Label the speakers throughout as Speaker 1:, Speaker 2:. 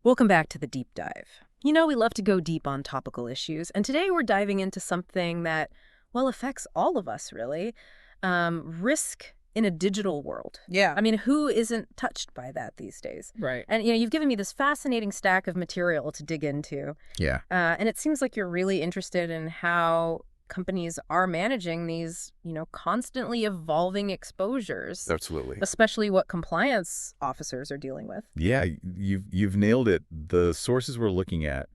Speaker 1: Welcome back to the deep dive. You know, we love to go deep on topical issues, and today we're diving into something that, well, affects all of us, really. Risk in a digital world.
Speaker 2: Yeah.
Speaker 1: I mean, who isn't touched by that these days?
Speaker 2: Right.
Speaker 1: And, you've given me this fascinating stack of material to dig into,
Speaker 2: Yeah.
Speaker 1: and it seems like you're really interested in how companies are managing these, constantly evolving exposures,
Speaker 3: Absolutely.
Speaker 1: especially what compliance officers are dealing with.
Speaker 3: Yeah, you've nailed it. The sources we're looking at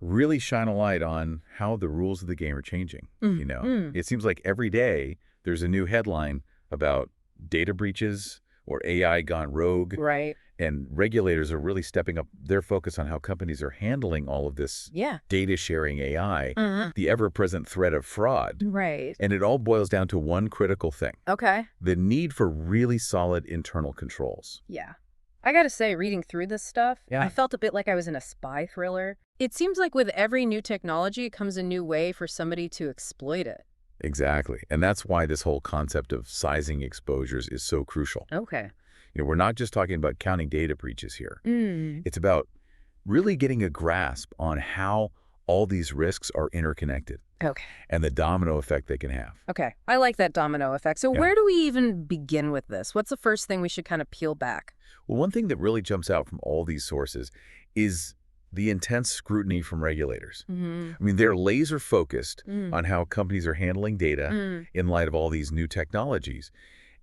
Speaker 3: really shine a light on how the rules of the game are changing. It seems like every day there's a new headline about data breaches or AI gone rogue,
Speaker 1: Right.
Speaker 3: and regulators are really stepping up their focus on how companies are handling all of this
Speaker 1: Yeah.
Speaker 3: data sharing AI,
Speaker 1: Mhm.
Speaker 3: the ever-present threat of fraud.
Speaker 1: Right.
Speaker 3: And it all boils down to one critical thing:
Speaker 1: Okay.
Speaker 3: the need for really solid internal controls.
Speaker 1: Yeah. I gotta say, reading through this stuff,
Speaker 3: Yeah.
Speaker 1: I felt a bit like I was in a spy thriller. It seems like with every new technology comes a new way for somebody to exploit it.
Speaker 3: Exactly. And that's why this whole concept of sizing exposures is so crucial.
Speaker 1: Okay.
Speaker 3: We're not just talking about counting data breaches here.
Speaker 1: Mm.
Speaker 3: It's about really getting a grasp on how all these risks are interconnected
Speaker 1: Okay.
Speaker 3: and the domino effect they can have.
Speaker 1: Okay. I like that domino effect. So
Speaker 3: Yeah.
Speaker 1: where do we even begin with this? What's the first thing we should kind of peel back?
Speaker 3: Well, one thing that really jumps out from all these sources is the intense scrutiny from regulators.
Speaker 1: Mm-hmm.
Speaker 3: I mean, they're laser focused
Speaker 1: Mm.
Speaker 3: on how companies are handling data
Speaker 1: Mm.
Speaker 3: in light of all these new technologies.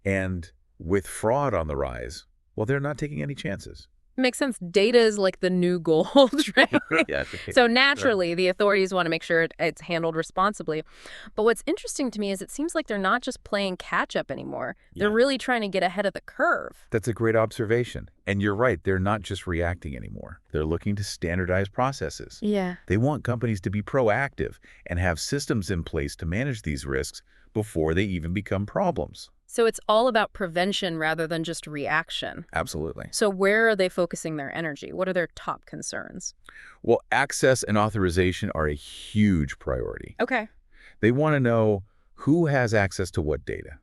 Speaker 3: And with fraud on the rise, well, they're not taking any chances.
Speaker 1: Makes sense. Data is like the new gold, right?
Speaker 3: Yeah.
Speaker 1: So naturally, the authorities want to make sure it's handled responsibly. But what's interesting to me is it seems like they're not just playing catch up anymore. They're
Speaker 3: Yeah.
Speaker 1: really trying to get ahead of the curve.
Speaker 3: That's a great observation. And you're right, they're not just reacting anymore. They're looking to standardize processes.
Speaker 1: Yeah.
Speaker 3: They want companies to be proactive and have systems in place to manage these risks before they even become problems.
Speaker 1: So it's all about prevention rather than just reaction.
Speaker 3: Absolutely.
Speaker 1: So where are they focusing their energy? What are their top concerns?
Speaker 3: Well, access and authorization are a huge priority.
Speaker 1: Okay.
Speaker 3: They want to know who has access to what data,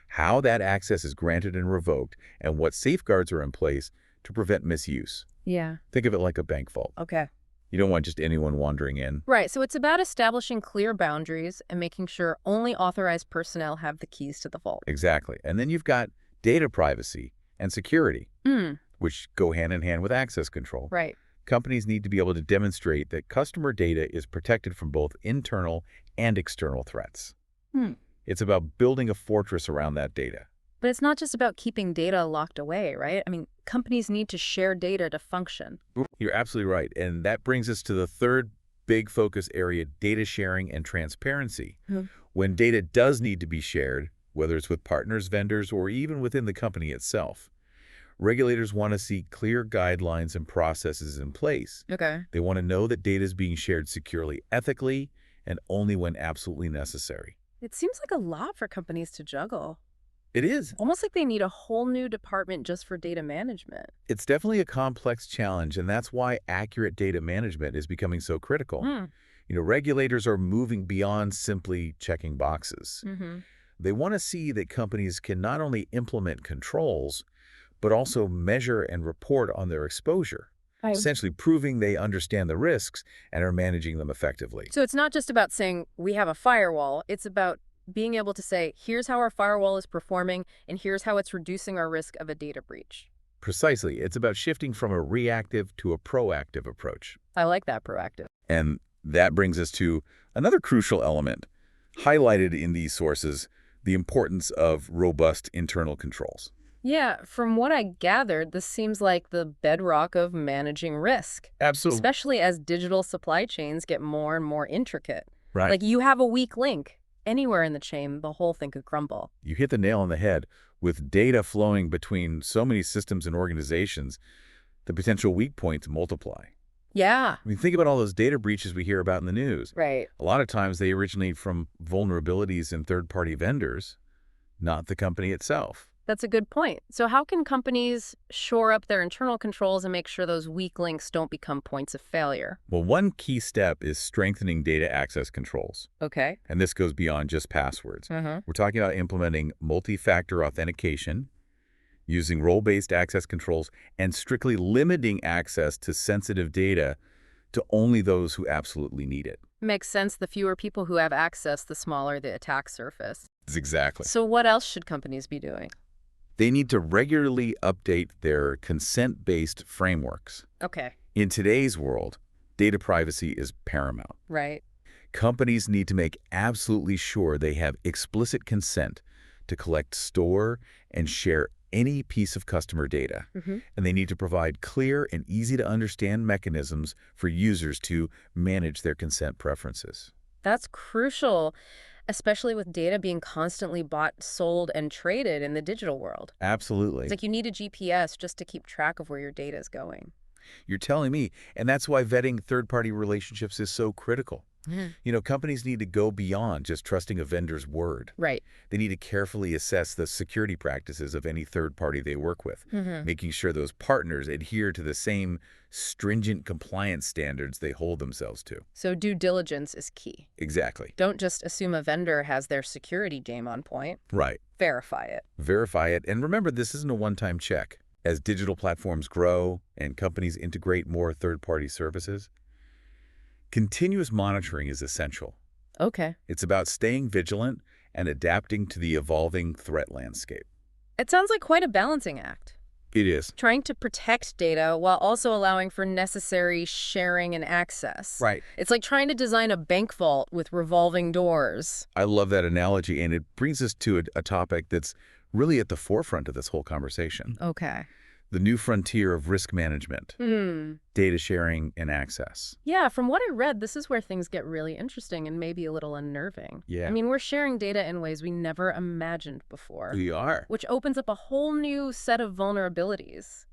Speaker 3: how that access is granted and revoked, and what safeguards are in place to prevent misuse.
Speaker 1: Yeah.
Speaker 3: Think of it like a bank vault.
Speaker 1: Okay.
Speaker 3: You don't want just anyone wandering in.
Speaker 1: Right. So it's about establishing clear boundaries and making sure only authorized personnel have the keys to the vault.
Speaker 3: Exactly. And then you've got data privacy and security,
Speaker 1: Mm.
Speaker 3: which go hand in hand with access control.
Speaker 1: Right.
Speaker 3: Companies need to be able to demonstrate that customer data is protected from both internal and external threats.
Speaker 1: Hmm.
Speaker 3: It's about building a fortress around that data.
Speaker 1: But it's not just about keeping data locked away, right? I mean, companies need to share data to function.
Speaker 3: You're absolutely right. And that brings us to the third big focus area: data sharing and transparency.
Speaker 1: Mhm.
Speaker 3: When data does need to be shared, whether it's with partners, vendors, or even within the company itself, regulators want to see clear guidelines and processes in place.
Speaker 1: Okay.
Speaker 3: They want to know that data is being shared securely, ethically, and only when absolutely necessary.
Speaker 1: It seems like a lot for companies to juggle.
Speaker 3: It is.
Speaker 1: Almost like they need a whole new department just for data management.
Speaker 3: It's definitely a complex challenge, and that's why accurate data management is becoming so critical.
Speaker 1: Mm.
Speaker 3: Regulators are moving beyond simply checking boxes.
Speaker 1: Mm-hmm.
Speaker 3: They want to see that companies can not only implement controls, but also measure and report on their exposure, essentially proving they understand the risks and are managing them effectively.
Speaker 1: So it's not just about saying we have a firewall. It's about being able to say, here's how our firewall is performing, and here's how it's reducing our risk of a data breach.
Speaker 3: Precisely. It's about shifting from a reactive to a proactive approach.
Speaker 1: I like that, proactive.
Speaker 3: And that brings us to another crucial element highlighted in these sources: the importance of robust internal controls.
Speaker 1: Yeah, from what I gathered, this seems like the bedrock of managing risk,
Speaker 3: Absolutely.
Speaker 1: especially as digital supply chains get more and more intricate.
Speaker 3: Right.
Speaker 1: Like you have a weak link. Anywhere in the chain, the whole thing could crumble.
Speaker 3: You hit the nail on the head. With data flowing between so many systems and organizations, the potential weak points multiply.
Speaker 1: Yeah.
Speaker 3: I mean, think about all those data breaches we hear about in the news.
Speaker 1: Right.
Speaker 3: A lot of times they originate from vulnerabilities in third-party vendors, not the company itself.
Speaker 1: That's a good point. So how can companies shore up their internal controls and make sure those weak links don't become points of failure?
Speaker 3: Well, one key step is strengthening data access controls.
Speaker 1: Okay.
Speaker 3: And this goes beyond just passwords.
Speaker 1: Mm-hmm.
Speaker 3: We're talking about implementing multi-factor authentication using role-based access controls and strictly limiting access to sensitive data to only those who absolutely need it.
Speaker 1: Makes sense. The fewer people who have access, the smaller the attack surface.
Speaker 3: Exactly.
Speaker 1: So what else should companies be doing?
Speaker 3: They need to regularly update their consent-based frameworks.
Speaker 1: Okay.
Speaker 3: In today's world, data privacy is paramount.
Speaker 1: Right.
Speaker 3: Companies need to make absolutely sure they have explicit consent to collect, store, and share any piece of customer data. And they need to provide clear and easy-to-understand mechanisms for users to manage their consent preferences.
Speaker 1: That's crucial, especially with data being constantly bought, sold, and traded in the digital world.
Speaker 3: Absolutely.
Speaker 1: It's like you need a GPS just to keep track of where your data is going.
Speaker 3: You're telling me. And that's why vetting third-party relationships is so critical. Companies need to go beyond just trusting a vendor's word.
Speaker 1: Right.
Speaker 3: They need to carefully assess the security practices of any third party they work with, making sure those partners adhere to the same stringent compliance standards they hold themselves to.
Speaker 1: So due diligence is key.
Speaker 3: Exactly.
Speaker 1: Don't just assume a vendor has their security game on point.
Speaker 3: Right.
Speaker 1: Verify it.
Speaker 3: Verify it. And remember, this isn't a one-time check. As digital platforms grow and companies integrate more third-party services, continuous monitoring is essential.
Speaker 1: Okay.
Speaker 3: It's about staying vigilant and adapting to the evolving threat landscape.
Speaker 1: It sounds like quite a balancing act.
Speaker 3: It is.
Speaker 1: Trying to protect data while also allowing for necessary sharing and access.
Speaker 3: Right.
Speaker 1: It's like trying to design a bank vault with revolving doors.
Speaker 3: I love that analogy, and it brings us to a topic that's really at the forefront of this whole conversation.
Speaker 1: Okay.
Speaker 3: The new frontier of risk management, data sharing, and access.
Speaker 1: Yeah, from what I read, this is where things get really interesting and maybe a little unnerving.
Speaker 3: Yeah.
Speaker 1: I mean, we're sharing data in ways we never imagined before.
Speaker 3: We are.
Speaker 1: Which opens up a whole new set of vulnerabilities.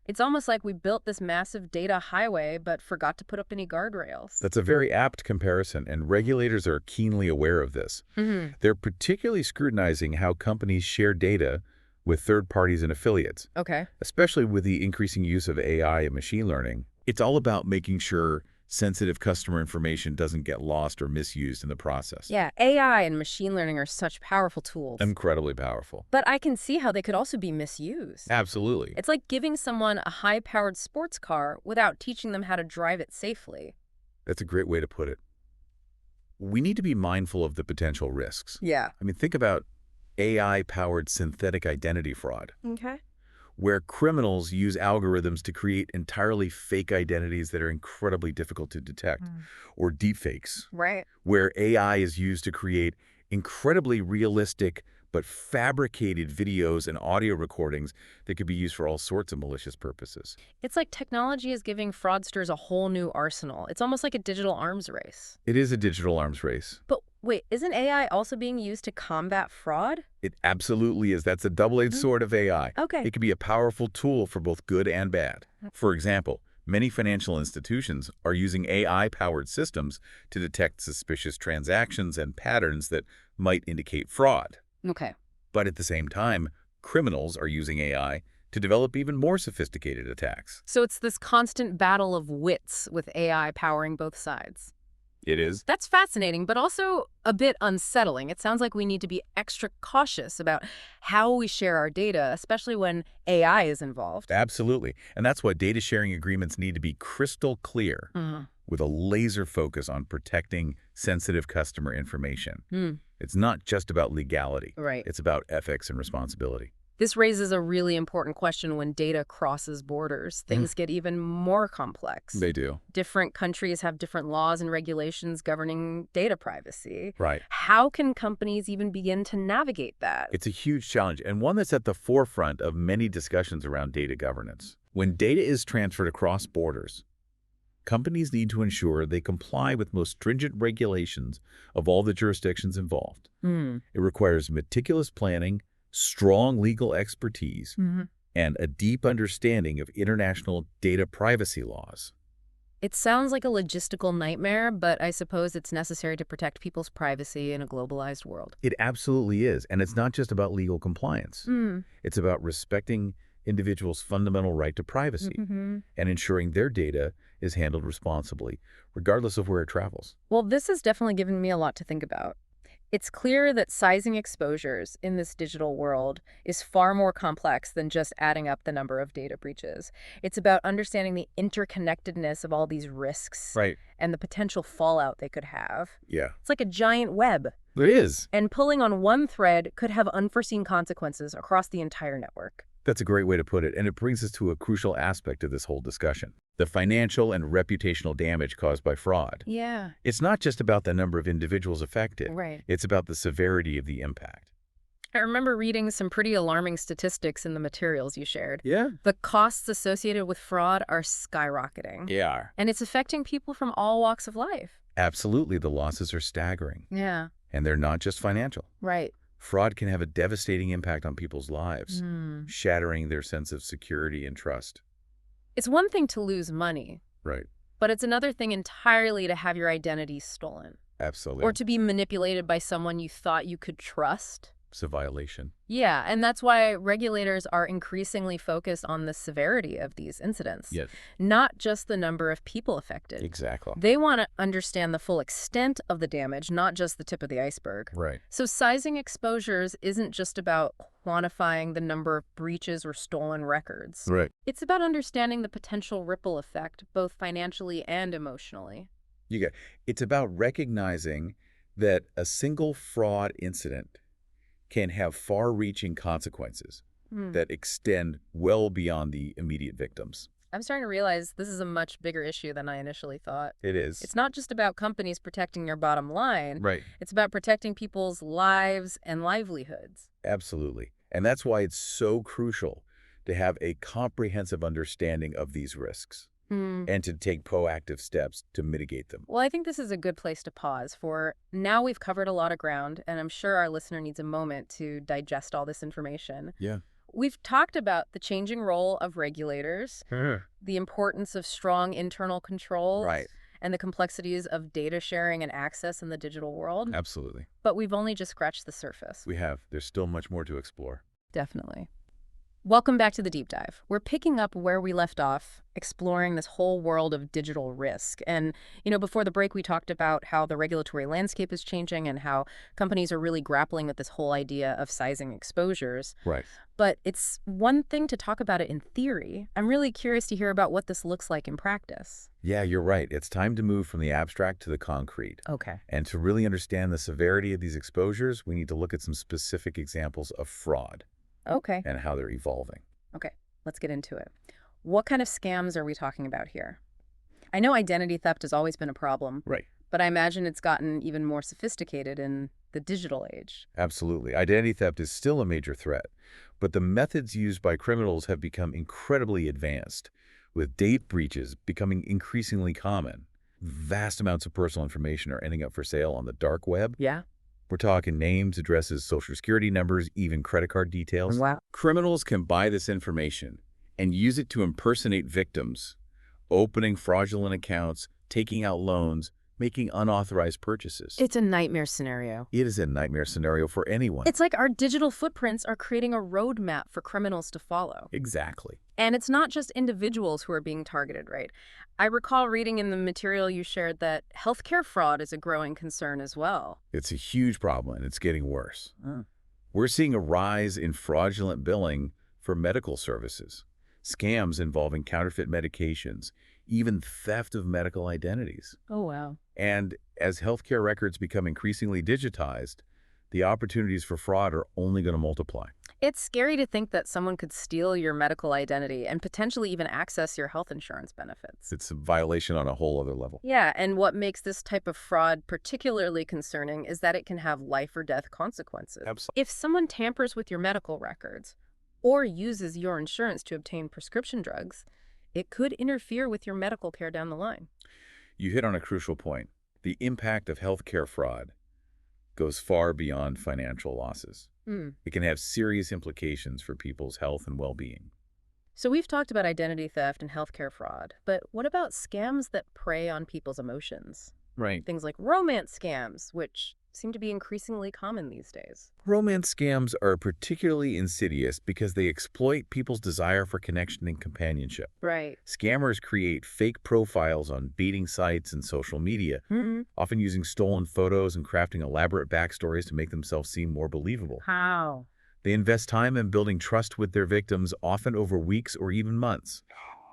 Speaker 1: It's almost like we built this massive data highway but forgot to put up any guardrails.
Speaker 3: That's a very apt comparison, and regulators are keenly aware of this. They're particularly scrutinizing how companies share data with third parties and affiliates.
Speaker 1: Okay.
Speaker 3: Especially with the increasing use of AI and machine learning. It's all about making sure sensitive customer information doesn't get lost or misused in the process.
Speaker 1: Yeah, AI and machine learning are such powerful tools.
Speaker 3: Incredibly powerful.
Speaker 1: But I can see how they could also be misused.
Speaker 3: Absolutely.
Speaker 1: It's like giving someone a high-powered sports car without teaching them how to drive it safely.
Speaker 3: That's a great way to put it. We need to be mindful of the potential risks.
Speaker 1: Yeah.
Speaker 3: I mean, think about AI-powered synthetic identity fraud,
Speaker 1: Okay.
Speaker 3: where criminals use algorithms to create entirely fake identities that are incredibly difficult to detect, or deepfakes,
Speaker 1: Right.
Speaker 3: where AI is used to create incredibly realistic but fabricated videos and audio recordings that could be used for all sorts of malicious purposes.
Speaker 1: It's like technology is giving fraudsters a whole new arsenal. It's almost like a digital arms race.
Speaker 3: It is a digital arms race.
Speaker 1: But wait, isn't AI also being used to combat fraud?
Speaker 3: It absolutely is. That's a double-edged sword of AI.
Speaker 1: Okay.
Speaker 3: It can be a powerful tool for both good and bad. For example, many financial institutions are using AI-powered systems to detect suspicious transactions and patterns that might indicate fraud.
Speaker 1: Okay.
Speaker 3: But at the same time, criminals are using AI to develop even more sophisticated attacks.
Speaker 1: So it's this constant battle of wits with AI powering both sides.
Speaker 3: It is.
Speaker 1: That's fascinating, but also a bit unsettling. It sounds like we need to be extra cautious about how we share our data, especially when AI is involved.
Speaker 3: Absolutely. And that's why data sharing agreements need to be crystal clear, with a laser focus on protecting sensitive customer information. It's not just about legality.
Speaker 1: Right.
Speaker 3: It's about ethics and responsibility.
Speaker 1: This raises a really important question when data crosses borders. Things get even more complex.
Speaker 3: They do.
Speaker 1: Different countries have different laws and regulations governing data privacy.
Speaker 3: Right.
Speaker 1: How can companies even begin to navigate that?
Speaker 3: It's a huge challenge, and one that's at the forefront of many discussions around data governance. When data is transferred across borders, companies need to ensure they comply with most stringent regulations of all the jurisdictions involved. It requires meticulous planning, strong legal expertise, and a deep understanding of international data privacy laws.
Speaker 1: It sounds like a logistical nightmare, but I suppose it's necessary to protect people's privacy in a globalized world.
Speaker 3: It absolutely is, and it's not just about legal compliance. It's about respecting individuals' fundamental right to privacy and ensuring their data is handled responsibly, regardless of where it travels.
Speaker 1: Well, this has definitely given me a lot to think about. It's clear that sizing exposures in this digital world is far more complex than just adding up the number of data breaches. It's about understanding the interconnectedness of all these risks
Speaker 3: Right.
Speaker 1: and the potential fallout they could have.
Speaker 3: Yeah.
Speaker 1: It's like a giant web,
Speaker 3: It is.
Speaker 1: and pulling on one thread could have unforeseen consequences across the entire network.
Speaker 3: That's a great way to put it, and it brings us to a crucial aspect of this whole discussion: the financial and reputational damage caused by fraud.
Speaker 1: Yeah.
Speaker 3: It's not just about the number of individuals affected.
Speaker 1: Right.
Speaker 3: It's about the severity of the impact.
Speaker 1: I remember reading some pretty alarming statistics in the materials you shared.
Speaker 3: Yeah.
Speaker 1: The costs associated with fraud are skyrocketing.
Speaker 3: Yeah.
Speaker 1: And it's affecting people from all walks of life.
Speaker 3: Absolutely, the losses are staggering.
Speaker 1: Yeah,
Speaker 3: And they're not just financial.
Speaker 1: right.
Speaker 3: Fraud can have a devastating impact on people's lives, shattering their sense of security and trust.
Speaker 1: It's one thing to lose money,
Speaker 3: Right.
Speaker 1: but it's another thing entirely to have your identity stolen
Speaker 3: Absolutely.
Speaker 1: or to be manipulated by someone you thought you could trust.
Speaker 3: It's a violation.
Speaker 1: Yeah, and that's why regulators are increasingly focused on the severity of these incidents,
Speaker 3: Yes.
Speaker 1: not just the number of people affected.
Speaker 3: Exactly.
Speaker 1: They want to understand the full extent of the damage, not just the tip of the iceberg.
Speaker 3: Right.
Speaker 1: So sizing exposures isn't just about quantifying the number of breaches or stolen records.
Speaker 3: Right.
Speaker 1: It's about understanding the potential ripple effect, both financially and emotionally.
Speaker 3: It's about recognizing that a single fraud incident can have far-reaching consequences that extend well beyond the immediate victims.
Speaker 1: I'm starting to realize this is a much bigger issue than I initially thought.
Speaker 3: It is.
Speaker 1: It's not just about companies protecting your bottom line.
Speaker 3: Right.
Speaker 1: It's about protecting people's lives and livelihoods.
Speaker 3: Absolutely. And that's why it's so crucial to have a comprehensive understanding of these risks and to take proactive steps to mitigate them.
Speaker 1: Well, I think this is a good place to pause, for now we've covered a lot of ground, and I'm sure our listener needs a moment to digest all this information.
Speaker 3: Yeah.
Speaker 1: We've talked about the changing role of regulators, the importance of strong internal controls,
Speaker 3: Right.
Speaker 1: and the complexities of data sharing and access in the digital world.
Speaker 3: Absolutely.
Speaker 1: But we've only just scratched the surface.
Speaker 3: We have. There's still much more to explore.
Speaker 1: Definitely. Welcome back to the Deep Dive. We're picking up where we left off, exploring this whole world of digital risk. And, before the break, we talked about how the regulatory landscape is changing and how companies are really grappling with this whole idea of sizing exposures.
Speaker 3: Right.
Speaker 1: But it's one thing to talk about it in theory. I'm really curious to hear about what this looks like in practice.
Speaker 3: Yeah, you're right. It's time to move from the abstract to the concrete.
Speaker 1: Okay.
Speaker 3: And to really understand the severity of these exposures, we need to look at some specific examples of fraud
Speaker 1: Okay.
Speaker 3: and how they're evolving.
Speaker 1: Okay. Let's get into it. What kind of scams are we talking about here? I know identity theft has always been a problem,
Speaker 3: Right.
Speaker 1: but I imagine it's gotten even more sophisticated in the digital age.
Speaker 3: Absolutely. Identity theft is still a major threat, but the methods used by criminals have become incredibly advanced, with date breaches becoming increasingly common. Vast amounts of personal information are ending up for sale on the dark web.
Speaker 1: Yeah.
Speaker 3: We're talking names, addresses, social security numbers, even credit card details.
Speaker 1: Wow.
Speaker 3: Criminals can buy this information and use it to impersonate victims, opening fraudulent accounts, taking out loans, making unauthorized purchases.
Speaker 1: It's a nightmare scenario.
Speaker 3: It is a nightmare scenario for anyone.
Speaker 1: It's like our digital footprints are creating a roadmap for criminals to follow.
Speaker 3: Exactly.
Speaker 1: And it's not just individuals who are being targeted, right? I recall reading in the material you shared that healthcare fraud is a growing concern as well.
Speaker 3: It's a huge problem, and it's getting worse. We're seeing a rise in fraudulent billing for medical services, scams involving counterfeit medications, even theft of medical identities.
Speaker 1: Oh, wow.
Speaker 3: And as healthcare records become increasingly digitized, the opportunities for fraud are only going to multiply.
Speaker 1: It's scary to think that someone could steal your medical identity and potentially even access your health insurance benefits.
Speaker 3: It's a violation on a whole other level.
Speaker 1: Yeah, and what makes this type of fraud particularly concerning is that it can have life or death consequences.
Speaker 3: Absolutely.
Speaker 1: If someone tampers with your medical records or uses your insurance to obtain prescription drugs, it could interfere with your medical care down the line.
Speaker 3: You hit on a crucial point. The impact of healthcare fraud goes far beyond financial losses. It can have serious implications for people's health and well-being.
Speaker 1: So we've talked about identity theft and healthcare fraud, but what about scams that prey on people's emotions?
Speaker 3: Right.
Speaker 1: Things like romance scams, which seem to be increasingly common these days.
Speaker 3: Romance scams are particularly insidious because they exploit people's desire for connection and companionship.
Speaker 1: Right.
Speaker 3: Scammers create fake profiles on dating sites and social media,
Speaker 1: Mm-hmm.
Speaker 3: often using stolen photos and crafting elaborate backstories to make themselves seem more believable.
Speaker 1: How?
Speaker 3: They invest time in building trust with their victims, often over weeks or even months,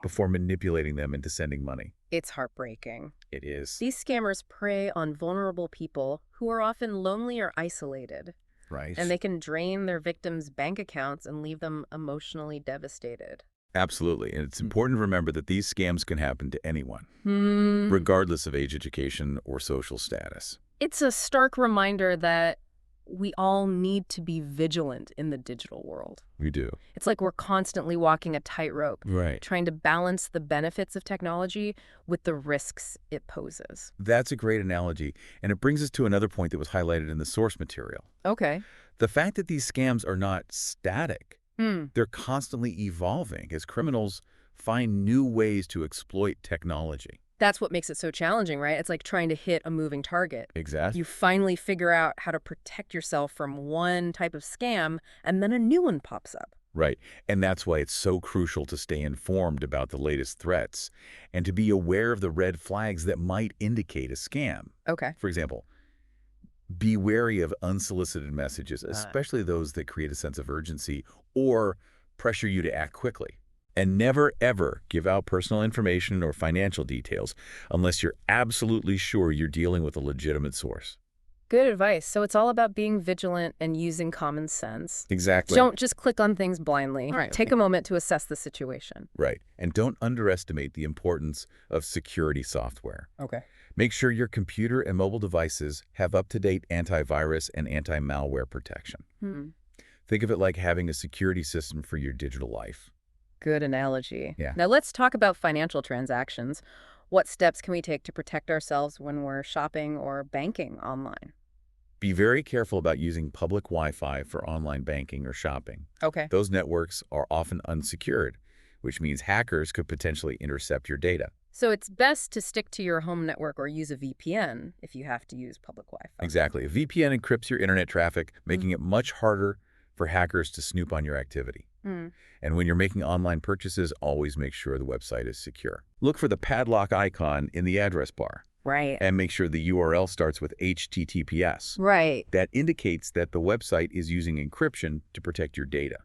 Speaker 3: before manipulating them into sending money.
Speaker 1: It's heartbreaking.
Speaker 3: It is.
Speaker 1: These scammers prey on vulnerable people who are often lonely or isolated,
Speaker 3: Right.
Speaker 1: and they can drain their victims' bank accounts and leave them emotionally devastated.
Speaker 3: Absolutely. And it's important to remember that these scams can happen to anyone,
Speaker 1: Hmm.
Speaker 3: regardless of age, education, or social status.
Speaker 1: It's a stark reminder that we all need to be vigilant in the digital world.
Speaker 3: We do.
Speaker 1: It's like we're constantly walking a tightrope,
Speaker 3: Right.
Speaker 1: trying to balance the benefits of technology with the risks it poses.
Speaker 3: That's a great analogy, and it brings us to another point that was highlighted in the source material.
Speaker 1: Okay.
Speaker 3: The fact that these scams are not static,
Speaker 1: Hmm.
Speaker 3: they're constantly evolving as criminals find new ways to exploit technology.
Speaker 1: That's what makes it so challenging, right? It's like trying to hit a moving target.
Speaker 3: Exactly.
Speaker 1: You finally figure out how to protect yourself from one type of scam, and then a new one pops up.
Speaker 3: Right. And that's why it's so crucial to stay informed about the latest threats and to be aware of the red flags that might indicate a scam.
Speaker 1: Okay.
Speaker 3: For example, be wary of unsolicited messages, especially those that create a sense of urgency or pressure you to act quickly. And never, ever give out personal information or financial details unless you're absolutely sure you're dealing with a legitimate source.
Speaker 1: Good advice. So it's all about being vigilant and using common sense.
Speaker 3: Exactly.
Speaker 1: Don't just click on things blindly.
Speaker 3: All right.
Speaker 1: Take a moment to assess the situation.
Speaker 3: Right. And don't underestimate the importance of security software.
Speaker 1: Okay.
Speaker 3: Make sure your computer and mobile devices have up-to-date antivirus and anti-malware protection. Think of it like having a security system for your digital life.
Speaker 1: Good analogy.
Speaker 3: Yeah.
Speaker 1: Now let's talk about financial transactions. What steps can we take to protect ourselves when we're shopping or banking online?
Speaker 3: Be very careful about using public Wi-Fi for online banking or shopping.
Speaker 1: Okay.
Speaker 3: Those networks are often unsecured, which means hackers could potentially intercept your data.
Speaker 1: So it's best to stick to your home network or use a VPN if you have to use public Wi-Fi.
Speaker 3: Exactly. A VPN encrypts your internet traffic, making it much harder for hackers to snoop on your activity. And when you're making online purchases, always make sure the website is secure. Look for the padlock icon in the address bar.
Speaker 1: Right.
Speaker 3: And make sure the URL starts with HTTPS.
Speaker 1: Right.
Speaker 3: That indicates that the website is using encryption to protect your data.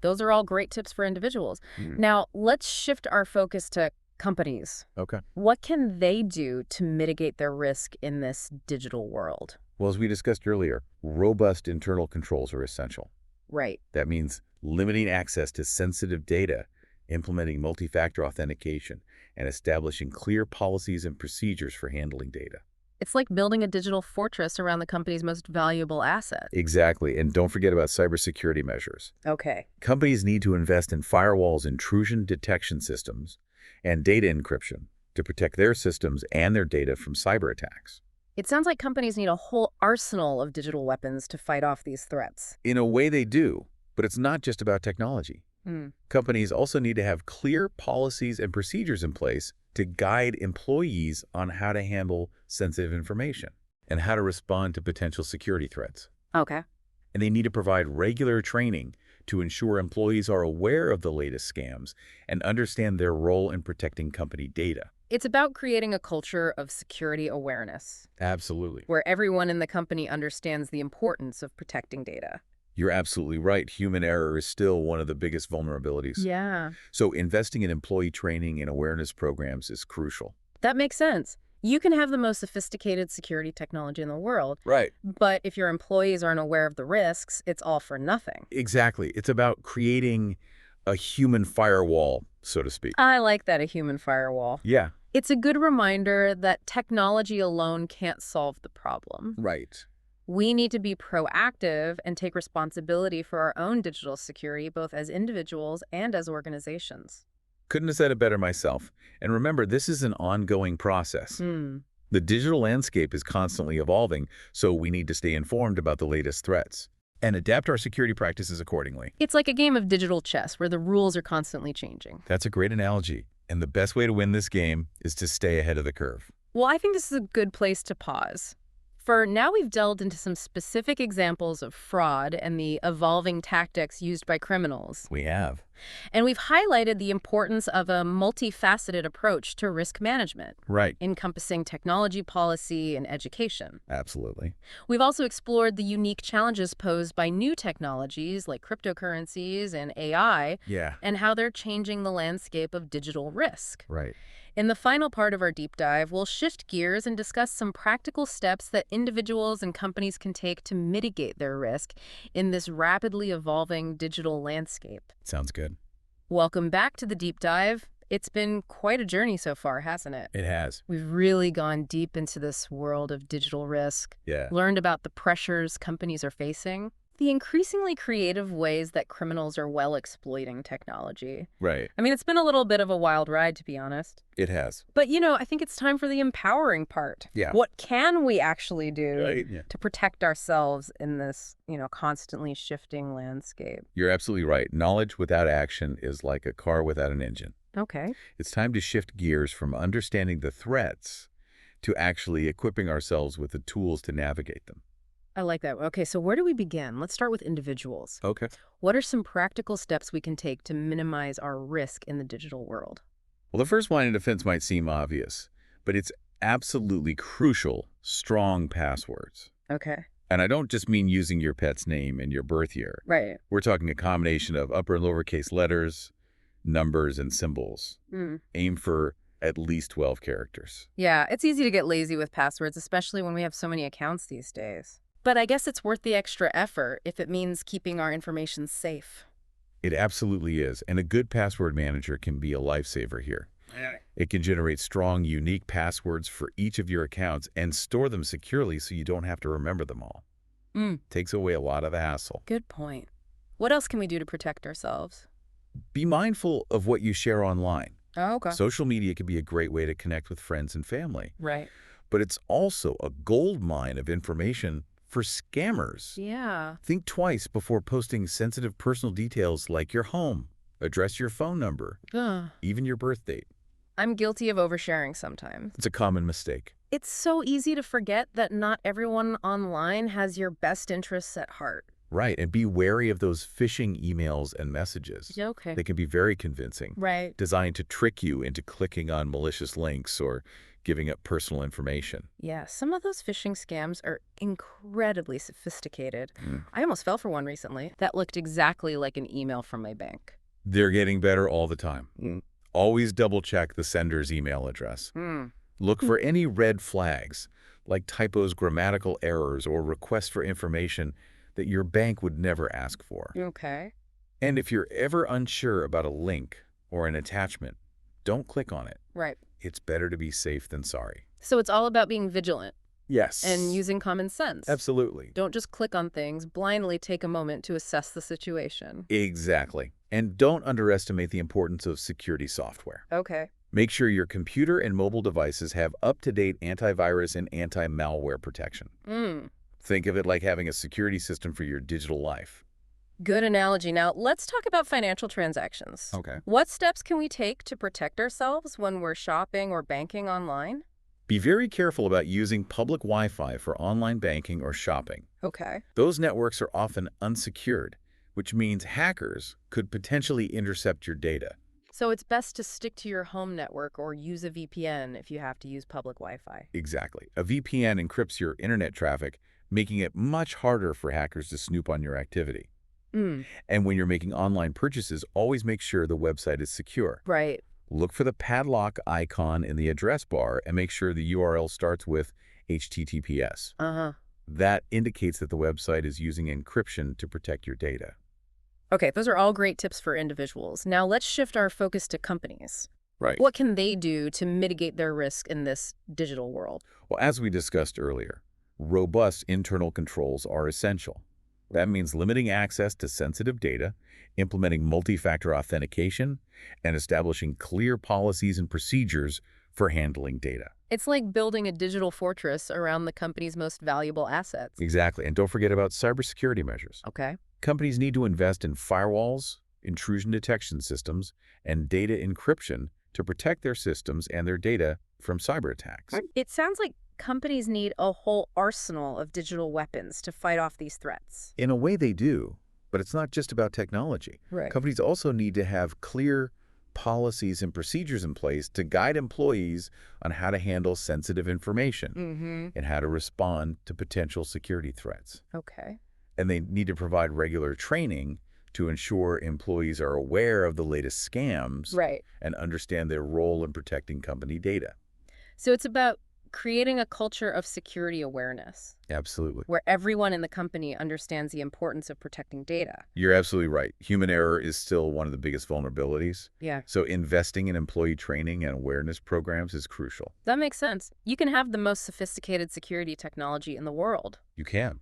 Speaker 1: Those are all great tips for individuals. Now, let's shift our focus to companies.
Speaker 3: Okay.
Speaker 1: What can they do to mitigate their risk in this digital world?
Speaker 3: Well, as we discussed earlier, robust internal controls are essential.
Speaker 1: Right.
Speaker 3: That means limiting access to sensitive data, implementing multi-factor authentication, and establishing clear policies and procedures for handling data.
Speaker 1: It's like building a digital fortress around the company's most valuable asset.
Speaker 3: Exactly. And don't forget about cybersecurity measures.
Speaker 1: Okay.
Speaker 3: Companies need to invest in firewalls, intrusion detection systems, and data encryption to protect their systems and their data from cyber attacks.
Speaker 1: It sounds like companies need a whole arsenal of digital weapons to fight off these threats.
Speaker 3: In a way they do, but it's not just about technology. Companies also need to have clear policies and procedures in place to guide employees on how to handle sensitive information and how to respond to potential security threats.
Speaker 1: Okay.
Speaker 3: And they need to provide regular training to ensure employees are aware of the latest scams and understand their role in protecting company data.
Speaker 1: It's about creating a culture of security awareness,
Speaker 3: Absolutely.
Speaker 1: where everyone in the company understands the importance of protecting data.
Speaker 3: You're absolutely right. Human error is still one of the biggest vulnerabilities.
Speaker 1: Yeah.
Speaker 3: So investing in employee training and awareness programs is crucial.
Speaker 1: That makes sense. You can have the most sophisticated security technology in the world,
Speaker 3: Right.
Speaker 1: but if your employees aren't aware of the risks, it's all for nothing.
Speaker 3: Exactly. It's about creating a human firewall, so to speak.
Speaker 1: I like that, a human firewall.
Speaker 3: Yeah.
Speaker 1: It's a good reminder that technology alone can't solve the problem.
Speaker 3: Right.
Speaker 1: We need to be proactive and take responsibility for our own digital security, both as individuals and as organizations.
Speaker 3: Couldn't have said it better myself. And remember, this is an ongoing process. The digital landscape is constantly evolving, so we need to stay informed about the latest threats and adapt our security practices accordingly.
Speaker 1: It's like a game of digital chess where the rules are constantly changing.
Speaker 3: That's a great analogy. And the best way to win this game is to stay ahead of the curve.
Speaker 1: Well, I think this is a good place to pause. For now, we've delved into some specific examples of fraud and the evolving tactics used by criminals.
Speaker 3: We have.
Speaker 1: And we've highlighted the importance of a multifaceted approach to risk management,
Speaker 3: Right.
Speaker 1: encompassing technology policy and education.
Speaker 3: Absolutely.
Speaker 1: We've also explored the unique challenges posed by new technologies like cryptocurrencies and AI,
Speaker 3: Yeah.
Speaker 1: and how they're changing the landscape of digital risk.
Speaker 3: Right.
Speaker 1: In the final part of our deep dive, we'll shift gears and discuss some practical steps that individuals and companies can take to mitigate their risk in this rapidly evolving digital landscape.
Speaker 3: Sounds good.
Speaker 1: Welcome back to the deep dive. It's been quite a journey so far, hasn't it?
Speaker 3: It has.
Speaker 1: We've really gone deep into this world of digital risk,
Speaker 3: Yeah.
Speaker 1: learned about the pressures companies are facing, the increasingly creative ways that criminals are well exploiting technology.
Speaker 3: Right.
Speaker 1: I mean, it's been a little bit of a wild ride, to be honest.
Speaker 3: It has.
Speaker 1: But, I think it's time for the empowering part.
Speaker 3: Yeah.
Speaker 1: What can we actually do
Speaker 3: Right. Yeah.
Speaker 1: to protect ourselves in this, constantly shifting landscape?
Speaker 3: You're absolutely right. Knowledge without action is like a car without an engine.
Speaker 1: Okay.
Speaker 3: It's time to shift gears from understanding the threats to actually equipping ourselves with the tools to navigate them.
Speaker 1: I like that. Okay, so where do we begin? Let's start with individuals.
Speaker 3: Okay.
Speaker 1: What are some practical steps we can take to minimize our risk in the digital world?
Speaker 3: Well, the first line of defense might seem obvious, but it's absolutely crucial: strong passwords.
Speaker 1: Okay.
Speaker 3: And I don't just mean using your pet's name and your birth year.
Speaker 1: Right.
Speaker 3: We're talking a combination of upper and lowercase letters, numbers, and symbols. Aim for at least 12 characters.
Speaker 1: Yeah, it's easy to get lazy with passwords, especially when we have so many accounts these days. But I guess it's worth the extra effort if it means keeping our information safe.
Speaker 3: It absolutely is, and a good password manager can be a lifesaver here. It can generate strong, unique passwords for each of your accounts and store them securely so you don't have to remember them all. Takes away a lot of the hassle.
Speaker 1: Good point. What else can we do to protect ourselves?
Speaker 3: Be mindful of what you share online.
Speaker 1: Oh, okay.
Speaker 3: Social media can be a great way to connect with friends and family,
Speaker 1: Right.
Speaker 3: but it's also a gold mine of information for scammers.
Speaker 1: Yeah.
Speaker 3: Think twice before posting sensitive personal details like your home, address, your phone number,
Speaker 1: Ugh.
Speaker 3: even your birth date.
Speaker 1: I'm guilty of oversharing sometimes.
Speaker 3: It's a common mistake.
Speaker 1: It's so easy to forget that not everyone online has your best interests at heart.
Speaker 3: Right, and be wary of those phishing emails and messages.
Speaker 1: Okay.
Speaker 3: They can be very convincing,
Speaker 1: Right.
Speaker 3: designed to trick you into clicking on malicious links or giving up personal information.
Speaker 1: Yeah, some of those phishing scams are incredibly sophisticated.
Speaker 3: Mm.
Speaker 1: I almost fell for one recently that looked exactly like an email from my bank.
Speaker 3: They're getting better all the time. Always double-check the sender's email address. Look for any red flags, like typos, grammatical errors, or requests for information that your bank would never ask for.
Speaker 1: Okay.
Speaker 3: And if you're ever unsure about a link or an attachment, don't click on it.
Speaker 1: Right.
Speaker 3: It's better to be safe than sorry.
Speaker 1: So it's all about being vigilant
Speaker 3: Yes.
Speaker 1: and using common sense.
Speaker 3: Absolutely.
Speaker 1: Don't just click on things, blindly take a moment to assess the situation.
Speaker 3: Exactly. And don't underestimate the importance of security software.
Speaker 1: Okay.
Speaker 3: Make sure your computer and mobile devices have up-to-date antivirus and anti-malware protection. Think of it like having a security system for your digital life.
Speaker 1: Good analogy. Now, let's talk about financial transactions.
Speaker 3: Okay.
Speaker 1: What steps can we take to protect ourselves when we're shopping or banking online?
Speaker 3: Be very careful about using public Wi-Fi for online banking or shopping.
Speaker 1: Okay.
Speaker 3: Those networks are often unsecured, which means hackers could potentially intercept your data.
Speaker 1: So it's best to stick to your home network or use a VPN if you have to use public Wi-Fi.
Speaker 3: Exactly. A VPN encrypts your internet traffic, making it much harder for hackers to snoop on your activity. And when you're making online purchases, always make sure the website is secure.
Speaker 1: Right.
Speaker 3: Look for the padlock icon in the address bar and make sure the URL starts with HTTPS. That indicates that the website is using encryption to protect your data.
Speaker 1: Okay, those are all great tips for individuals. Now let's shift our focus to companies.
Speaker 3: Right.
Speaker 1: What can they do to mitigate their risk in this digital world?
Speaker 3: Well, as we discussed earlier, robust internal controls are essential. That means limiting access to sensitive data, implementing multi-factor authentication, and establishing clear policies and procedures for handling data.
Speaker 1: It's like building a digital fortress around the company's most valuable assets.
Speaker 3: Exactly. And don't forget about cybersecurity measures.
Speaker 1: Okay.
Speaker 3: Companies need to invest in firewalls, intrusion detection systems, and data encryption to protect their systems and their data from cyber attacks.
Speaker 1: It sounds like companies need a whole arsenal of digital weapons to fight off these threats.
Speaker 3: In a way they do, but it's not just about technology.
Speaker 1: Right.
Speaker 3: Companies also need to have clear policies and procedures in place to guide employees on how to handle sensitive information and how to respond to potential security threats.
Speaker 1: Okay.
Speaker 3: And they need to provide regular training to ensure employees are aware of the latest scams
Speaker 1: Right.
Speaker 3: and understand their role in protecting company data.
Speaker 1: So it's about creating a culture of security awareness
Speaker 3: Absolutely.
Speaker 1: where everyone in the company understands the importance of protecting data.
Speaker 3: You're absolutely right. Human error is still one of the biggest vulnerabilities.
Speaker 1: Yeah.
Speaker 3: So investing in employee training and awareness programs is crucial.
Speaker 1: That makes sense. You can have the most sophisticated security technology in the world,
Speaker 3: You can.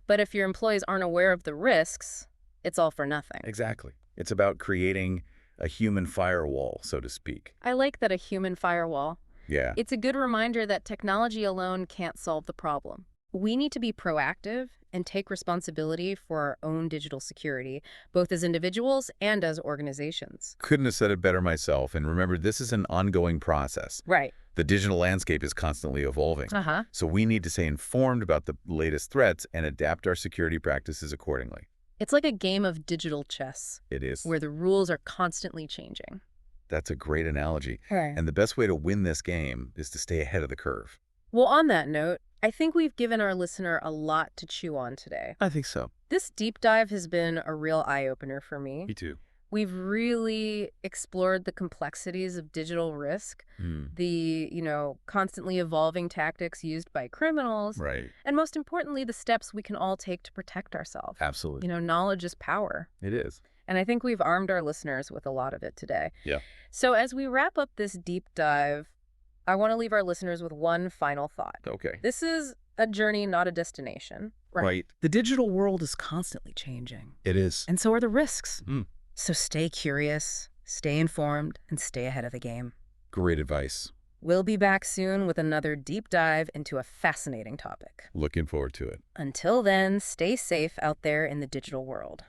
Speaker 1: but if your employees aren't aware of the risks, it's all for nothing.
Speaker 3: Exactly. It's about creating a human firewall, so to speak.
Speaker 1: I like that, a human firewall.
Speaker 3: Yeah.
Speaker 1: It's a good reminder that technology alone can't solve the problem. We need to be proactive and take responsibility for our own digital security, both as individuals and as organizations.
Speaker 3: Couldn't have said it better myself. And remember, this is an ongoing process.
Speaker 1: Right.
Speaker 3: The digital landscape is constantly evolving.
Speaker 1: Uh-huh.
Speaker 3: So we need to stay informed about the latest threats and adapt our security practices accordingly.
Speaker 1: It's like a game of digital chess,
Speaker 3: It is.
Speaker 1: where the rules are constantly changing.
Speaker 3: That's a great analogy.
Speaker 1: Right.
Speaker 3: And the best way to win this game is to stay ahead of the curve.
Speaker 1: Well, on that note, I think we've given our listener a lot to chew on today.
Speaker 3: I think so.
Speaker 1: This deep dive has been a real eye-opener for me.
Speaker 3: Me too.
Speaker 1: We've really explored the complexities of digital risk, the, constantly evolving tactics used by criminals,
Speaker 3: Right.
Speaker 1: and most importantly, the steps we can all take to protect ourselves.
Speaker 3: Absolutely.
Speaker 1: Knowledge is power.
Speaker 3: It is.
Speaker 1: And I think we've armed our listeners with a lot of it today.
Speaker 3: Yeah.
Speaker 1: So as we wrap up this deep dive, I want to leave our listeners with one final thought.
Speaker 3: Okay.
Speaker 1: This is a journey, not a destination.
Speaker 3: Right.
Speaker 1: The digital world is constantly changing.
Speaker 3: It is.
Speaker 1: And so are the risks.
Speaker 3: Mm.
Speaker 1: So stay curious, stay informed, and stay ahead of the game.
Speaker 3: Great advice.
Speaker 1: We'll be back soon with another deep dive into a fascinating topic.
Speaker 3: Looking forward to it.
Speaker 1: Until then, stay safe out there in the digital world.